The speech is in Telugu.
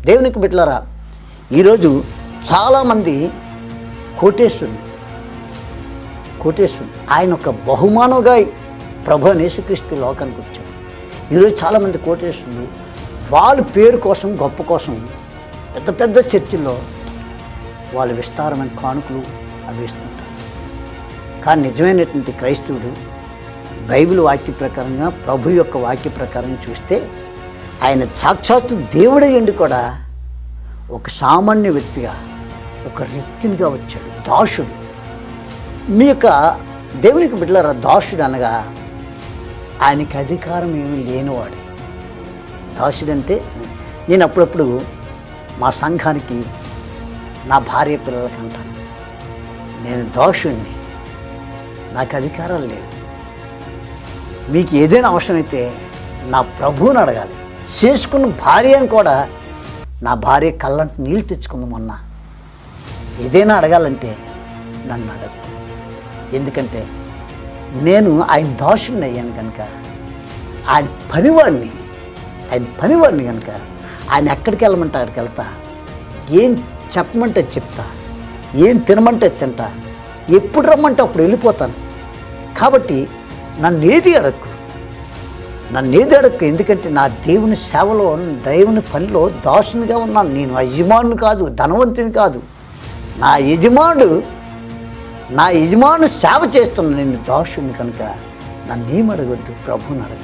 దేవునికి బిడ్డలారా, ఈరోజు చాలామంది కోటేశ్వరుడు ఆయన ఒక బహుమానంగా ప్రభు యేసుక్రీస్తు లోకానికి వచ్చాడు. ఈరోజు చాలామంది కోటేశ్వరులు వాళ్ళ పేరు కోసం, గొప్ప కోసం పెద్ద పెద్ద చర్చిల్లో వాళ్ళు విస్తారమైన కానుకలు అవి ఇస్తుంటారు. కానీ నిజమైనటువంటి క్రైస్తవుడు బైబిల్ వాక్య ప్రకారంగా, ప్రభు యొక్క వాక్య ప్రకారంగా చూస్తే ఆయన సాక్షాత్తు దేవుడయ్యండి కూడా ఒక సామాన్య వ్యక్తిగా, ఒక రిక్తునిగా వచ్చాడు. దాసుడు. మీ యొక్క దేవునికి బిడ్డలారా, దాసుడు అనగా ఆయనకి అధికారం ఏమీ లేనివాడు. దాసుడంటే నేను అప్పుడప్పుడు మా సంఘానికి నా భార్య పిల్లలకి అంటాను, నేను దాసుడిని, నాకు అధికారాలు లేవు. మీకు ఏదైనా అవసరమైతే నా ప్రభువుని అడగాలి. చేసుకున్న భార్యని కూడా, నా భార్య కళ్ళంటి నీళ్ళు తెచ్చుకుందాం మొన్న, ఏదైనా అడగాలంటే నన్ను అడగ. ఎందుకంటే నేను ఆయన దాసుని అయ్యాను కనుక, ఆయన పనివాడిని కనుక ఆయన ఎక్కడికి వెళ్ళమంటే అక్కడికి వెళ్తా, ఏం చెప్పమంటే చెప్తా, ఏం తినమంటే తింటా, ఎప్పుడు రమ్మంటే అప్పుడు వెళ్ళిపోతాను. కాబట్టి నన్ను ఏది అడక్కు. ఎందుకంటే నా దేవుని సేవలో, దేవుని పనిలో దాసునిగా ఉన్నాను. నేను యజమానుని కాదు, ధనవంతుని కాదు. నా యజమాను సేవ చేస్తున్నా. నేను దాసుని కనుక నన్ను ఏమడగొద్దు, ప్రభువుని అడగ.